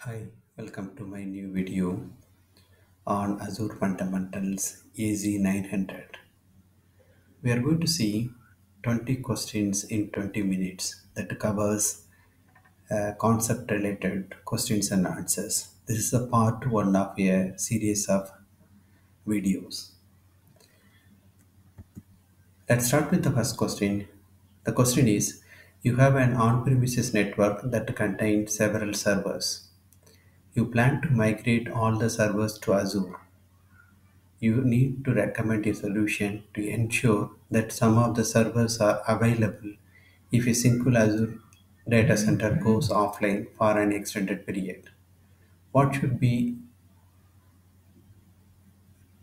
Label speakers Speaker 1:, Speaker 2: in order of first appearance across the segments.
Speaker 1: Hi, welcome to my new video on Azure Fundamentals AZ900. We are going to see 20 questions in 20 minutes that covers concept related questions and answers. This is a part one of a series of videos. Let's start with the first question. The question is, you have an on-premises network that contains several servers. You plan to migrate all the servers to Azure. You need to recommend a solution to ensure that some of the servers are available if a single Azure data center goes offline for an extended period. What should be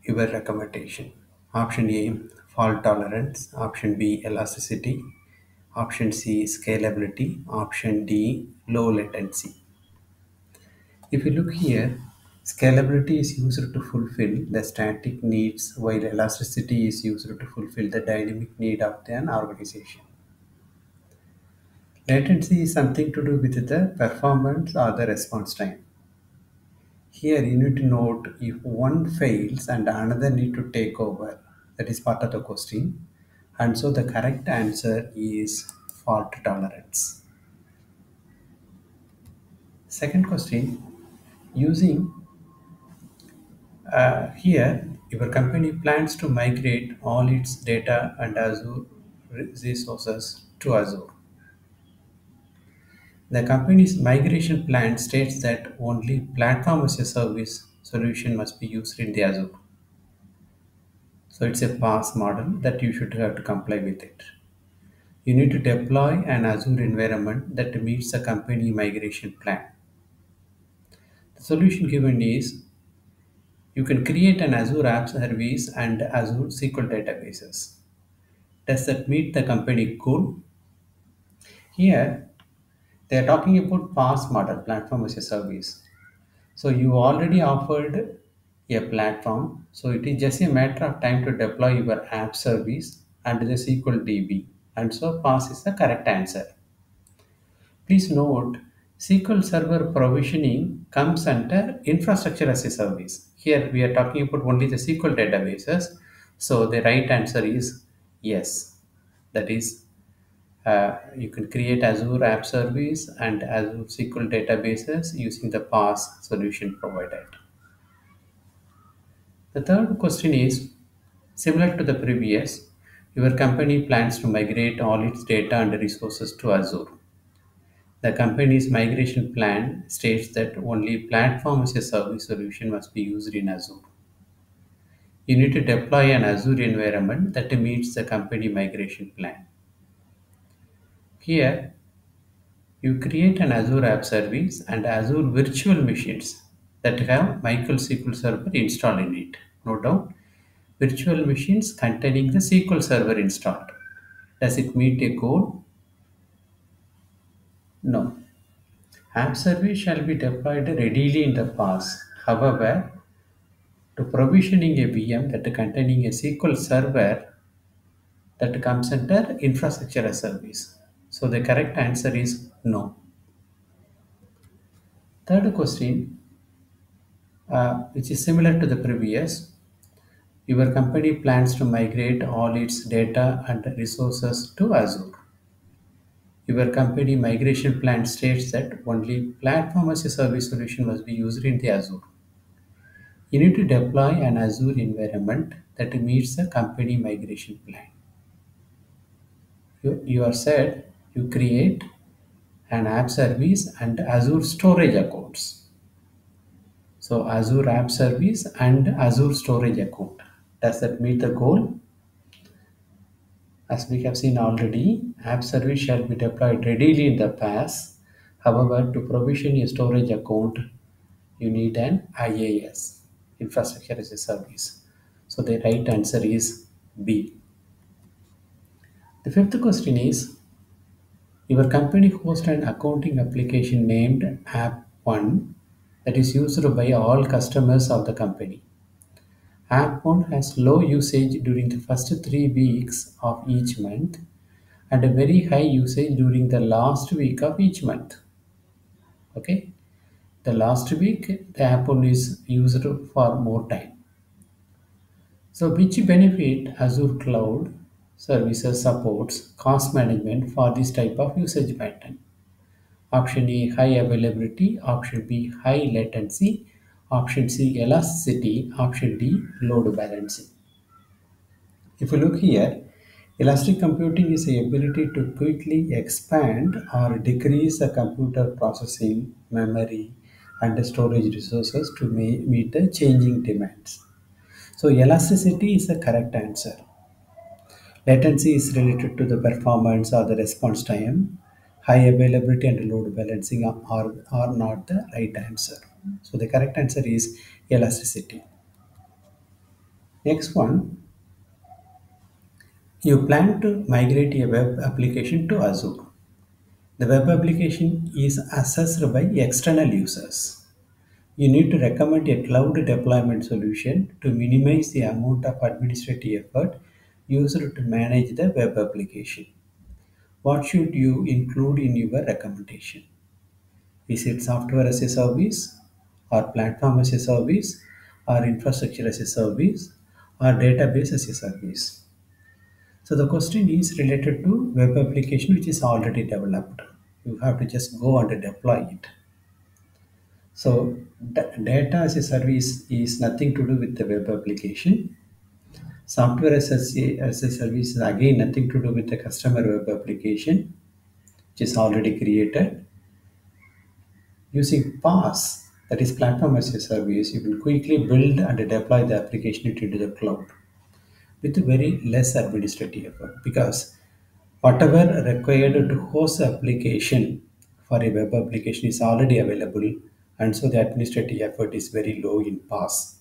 Speaker 1: your recommendation? Option A, fault tolerance. Option B, elasticity. Option C, scalability. Option D, low latency. If you look here, scalability is used to fulfill the static needs while elasticity is used to fulfill the dynamic need of an organization. Latency is something to do with the performance or the response time. Here you need to note if one fails and another need to take over. That is part of the question. And so the correct answer is fault tolerance. Second question, using here, your company plans to migrate all its data and Azure resources to Azure. The company's migration plan states that only platform as a service solution must be used in the Azure. So it's a pass model that you should have to comply with it. You need to deploy an Azure environment that meets the company migration plan. The solution given is you can create an Azure App Service and Azure SQL databases. Does that meet the company goal? Here, they are talking about PaaS model, platform as a service. So you already offered a platform. So it is just a matter of time to deploy your app service and the SQL DB. And so PaaS is the correct answer. Please note, SQL Server provisioning comes under infrastructure as a service. Here we are talking about only the SQL databases. So the right answer is yes. That is, you can create Azure App Service and Azure SQL databases using the PaaS solution provided. The third question is similar to the previous. Your company plans to migrate all its data and resources to Azure. The company's migration plan states that only platform as a service solution must be used in Azure. You need to deploy an Azure environment that meets the company migration plan. Here, you create an Azure App Service and Azure virtual machines that have MySQL Server installed in it. Note down, virtual machines containing the SQL Server installed. Does it meet a goal? No. App Service shall be deployed readily in the past. However, to provisioning a VM that containing a SQL Server that comes under infrastructure as service. So the correct answer is no. Third question, which is similar to the previous. Your company plans to migrate all its data and resources to Azure. Your company migration plan states that only platform as a service solution must be used in the Azure. You need to deploy an Azure environment that meets the company migration plan. You are said you create an app service and Azure storage accounts. So Azure App Service and Azure Storage Account. Does that meet the goal? As we have seen already, App Service shall be deployed readily in the past. However, to provision a storage account, you need an IaaS, Infrastructure as a Service. So the right answer is B. The fifth question is, your company hosts an accounting application named App-1 that is used by all customers of the company. App1 has low usage during the first 3 weeks of each month and a very high usage during the last week of each month. Okay. The last week, the app only is used for more time. So, which benefit Azure Cloud Services supports cost management for this type of usage pattern? Option A, high availability. Option B, high latency. Option C, elasticity. Option D, load balancing. If you look here, elastic computing is the ability to quickly expand or decrease the computer processing, memory, and the storage resources to meet the changing demands. So, elasticity is the correct answer. Latency is related to the performance or the response time. High availability and load balancing are not the right answer. So, the correct answer is elasticity. Next one, you plan to migrate a web application to Azure. The web application is accessed by external users. You need to recommend a cloud deployment solution to minimize the amount of administrative effort used to manage the web application. What should you include in your recommendation? Is it software as a service, or platform as a service, or infrastructure as a service, or database as a service? So the question is related to web application which is already developed. You have to just go and deploy it. So data as a service is nothing to do with the web application. Software as a service is again nothing to do with the customer web application which is already created. Using PaaS, that is platform as a service, you will quickly build and deploy the application into the cloud with very less administrative effort because whatever required to host the application for a web application is already available, and so the administrative effort is very low in PaaS.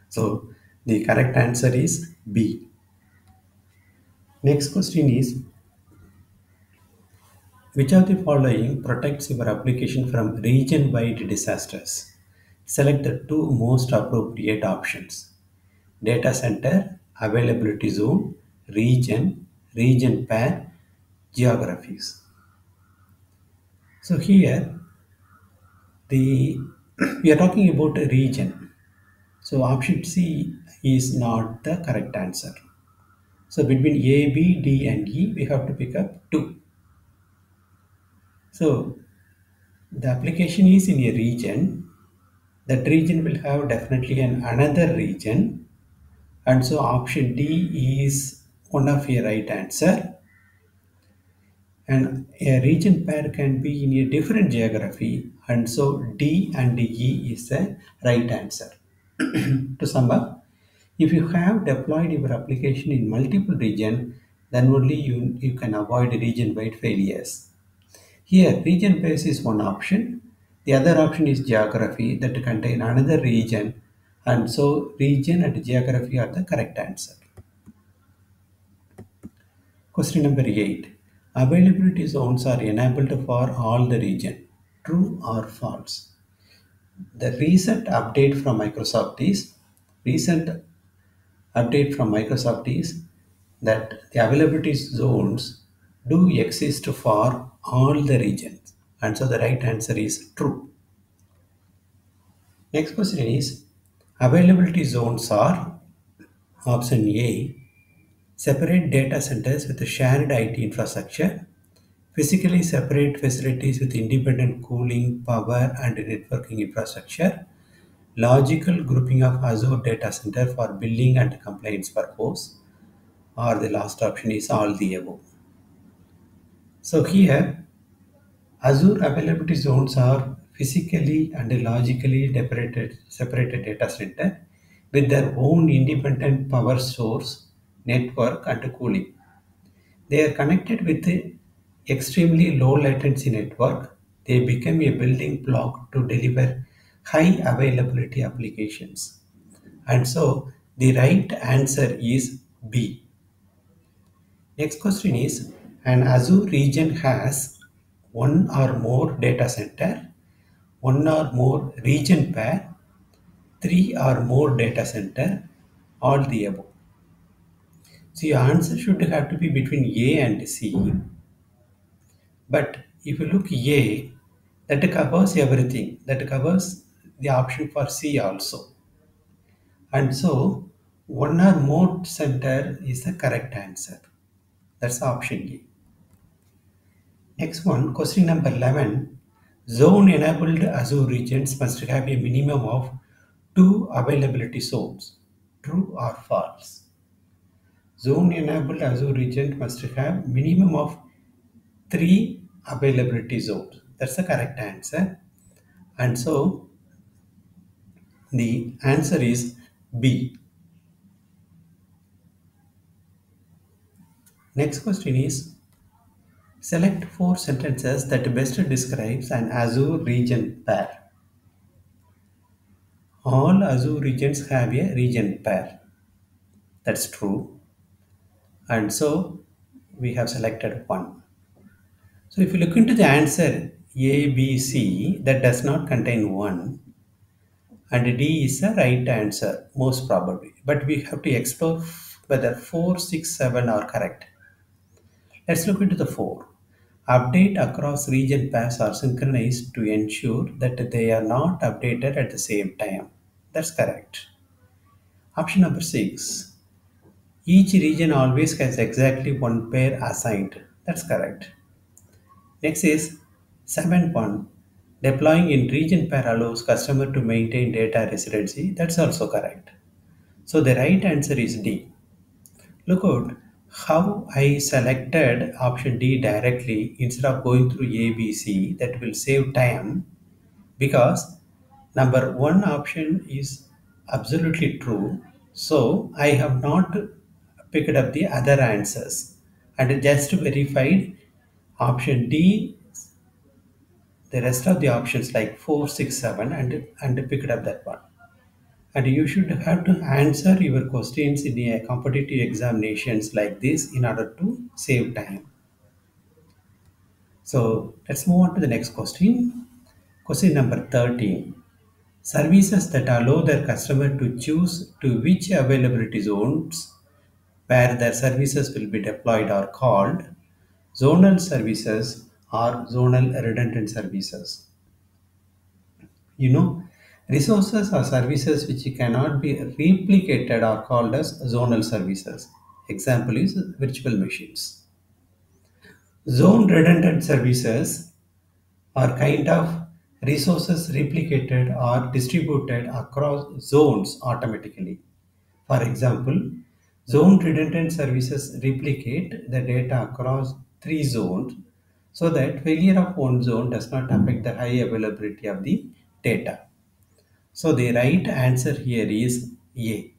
Speaker 1: So the correct answer is B. Next question is, which of the following protects your application from region-wide disasters? Select the two most appropriate options. Data center, availability zone, region pair, geographies. So here the we are talking about a region. So option C is not the correct answer. So between A, B, D and E we have to pick up two. So the application is in a region. That region will have definitely another region, and so option D is one of your right answer. And a region pair can be in a different geography, and so D and E is the right answer. To sum up, if you have deployed your application in multiple regions, then only you can avoid region-wide failures. Here, region base is one option. The other option is geography that contain another region, and so region and geography are the correct answer. Question number 8. Availability zones are enabled for all the region. True or false? The recent update from Microsoft is that the availability zones do exist for all the regions, and so the right answer is true. Next question is, availability zones are option A, separate data centers with a shared IT infrastructure, physically separate facilities with independent cooling, power, and networking infrastructure, logical grouping of Azure data center for billing and compliance purpose, or the last option is all the above. So here, Azure availability zones are physically and logically separated data center with their own independent power source, network, and cooling. They are connected with the extremely low latency network. They become a building block to deliver high availability applications. And so the right answer is B. Next question is, an Azure region has one or more data center, one or more region pair, three or more data center, all the above. So your answer should have to be between A and C. But if you look A, That covers everything. That covers the option for C also. And so one or more center is the correct answer. That's option A. Next one, question number 11. Zone enabled Azure regions must have a minimum of two availability zones. True or false? Zone enabled Azure region must have minimum of three availability zones. That's the correct answer. And so the answer is B. Next question is, select four sentences that best describes an Azure region pair. All Azure regions have a region pair. That's true. And so we have selected one. So if you look into the answer A, B, C, that does not contain one, and D is the right answer, most probably. But we have to explore whether 4, 6, 7 are correct. Let's look into the 4. Update across region pairs are synchronized to ensure that they are not updated at the same time. That's correct. Option number 6. Each region always has exactly one pair assigned. That's correct. Next is 7.1. Deploying in region pair allows customer to maintain data residency. That's also correct. So the right answer is D. Look out how I selected option D directly instead of going through A, B, C. That will save time because number one option is absolutely true. So I have not picked up the other answers and just verified option D, the rest of the options like 4, 6, 7, and picked up that one. And you should have to answer your questions in a competitive examinations like this in order to save time. So let's move on to the next question. Question number 13. Services that allow their customer to choose to which availability zones where their services will be deployed are called zonal services or zonal redundant services. You know, resources or services which cannot be replicated are called as zonal services. Example is virtual machines. Zone redundant services are kind of resources replicated or distributed across zones automatically. For example, zone redundant services replicate the data across three zones so that failure of one zone does not affect the high availability of the data. So the right answer here is A.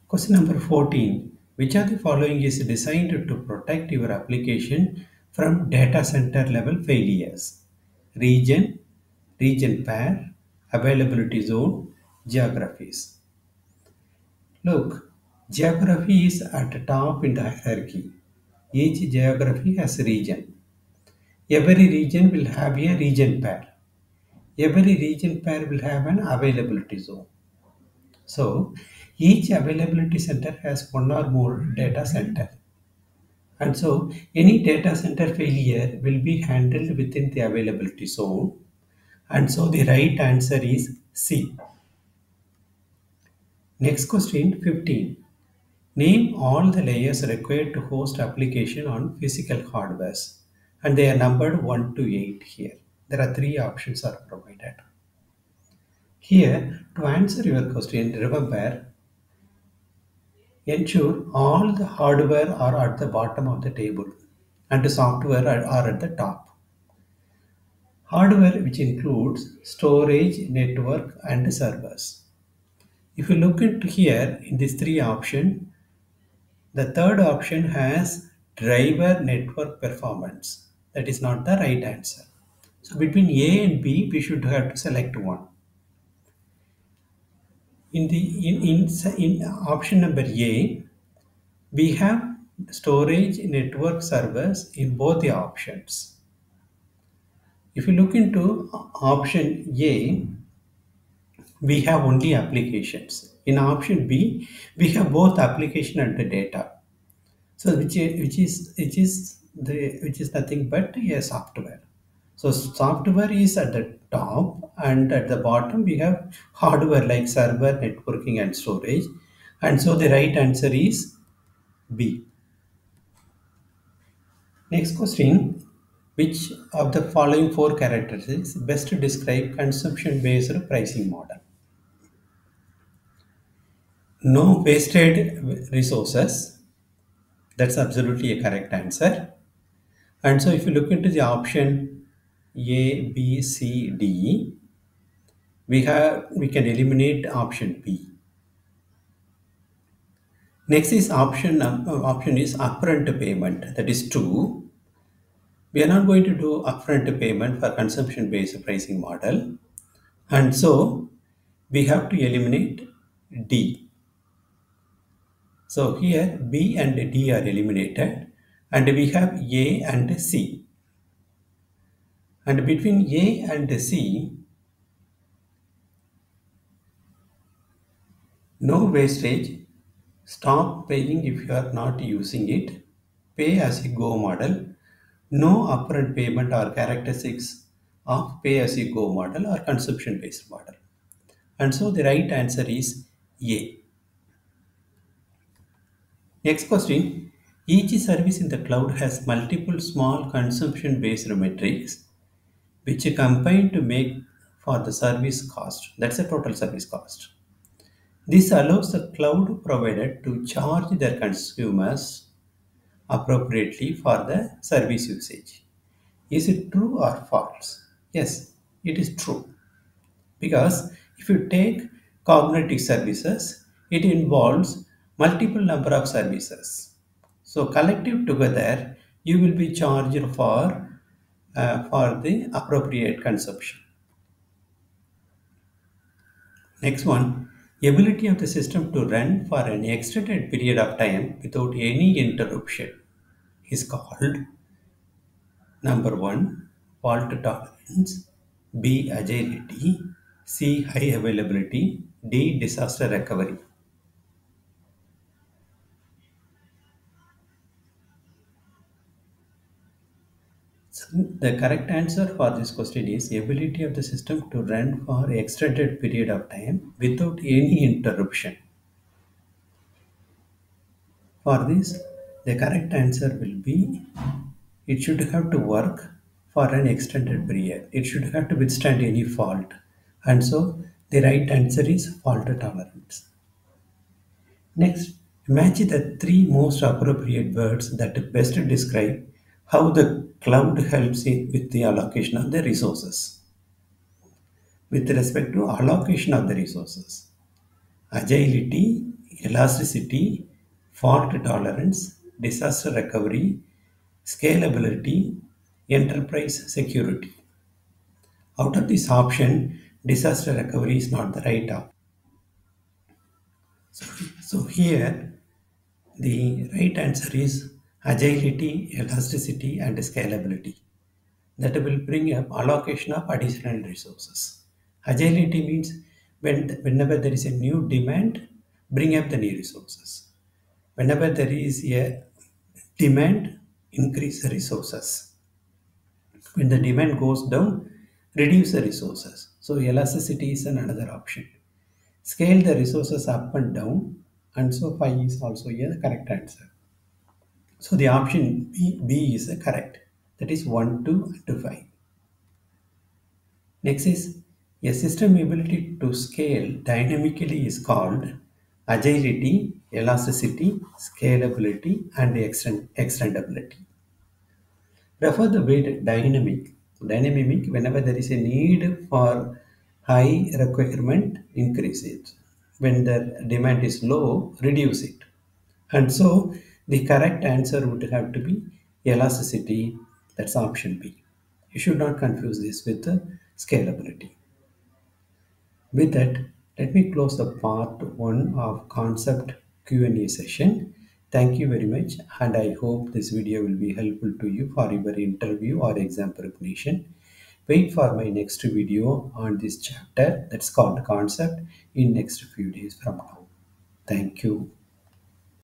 Speaker 1: Question number 14. Which of the following is designed to protect your application from data center level failures? Region, region pair, availability zone, geographies. Look, geography is at the top in the hierarchy. Each geography has a region. Every region will have a region pair. Every region pair will have an availability zone. So each availability center has one or more data center. And so any data center failure will be handled within the availability zone. And so the right answer is C. Next question 15. Name all the layers required to host application on physical hardwares. And they are numbered 1 to 8 here. There are three options are provided. Here, to answer your question, remember, ensure all the hardware are at the bottom of the table and the software are at the top. Hardware which includes storage, network and servers. If you look into here in these three options, the third option has driver network performance. That is not the right answer. So between A and B, we should have to select one. In option number A, we have storage network servers in both the options. If you look into option A, we have only applications. In option B, we have both application and the data. So which is nothing but a software. So software is at the top, and at the bottom we have hardware like server, networking, and storage. And so the right answer is B. Next question: which of the following four characteristics best describe consumption-based pricing model? No wasted resources. That's absolutely a correct answer. And so if you look into the option A, B, C, D, we can eliminate option B. Next is option is upfront payment. That is true. We are not going to do upfront payment for consumption based pricing model, and so we have to eliminate D. So here B and D are eliminated, and we have A and C. And between A and C, no wastage. Stop paying if you are not using it. Pay as you go model. No upfront payment or characteristics of pay as you go model or consumption based model. And so the right answer is A. Next question. Each service in the cloud has multiple small consumption based metrics which combine to make for the service cost. That's the total service cost. This allows the cloud provider to charge their consumers appropriately for the service usage. Is it true or false? Yes, it is true. Because if you take cognitive services, it involves multiple number of services. So collective together, you will be charged for the appropriate consumption. Next one, ability of the system to run for an extended period of time without any interruption is called number one, fault tolerance, B, agility, C, high availability, D, disaster recovery. So the correct answer for this question is ability of the system to run for extended period of time without any interruption. For this, the correct answer will be it should have to work for an extended period. It should have to withstand any fault. And so the right answer is fault tolerance. Next, match the three most appropriate words that best describe how the cloud helps with the allocation of the resources. With respect to allocation of the resources, agility, elasticity, fault tolerance, disaster recovery, scalability, enterprise security. Out of this option, disaster recovery is not the right option. So here, the right answer is agility, elasticity, and scalability. That will bring up allocation of additional resources. Agility means whenever there is a new demand, bring up the new resources. Whenever there is a demand, increase the resources. When the demand goes down, reduce the resources. So elasticity is another option. Scale the resources up and down, and so 5 is also here the correct answer. So the option B is correct. That is 1, 2, and 5. Next is a system ability to scale dynamically is called agility, elasticity, scalability, and extendability. Refer the word dynamic. Dynamic, whenever there is a need for high requirement, increase it. When the demand is low, reduce it. And so the correct answer would have to be elasticity. That's option B. You should not confuse this with the scalability. With that, let me close the part 1 of concept Q&A session. Thank you very much, and I hope this video will be helpful to you for your interview or exam preparation. Wait for my next video on this chapter that's called concept in next few days from now. Thank you.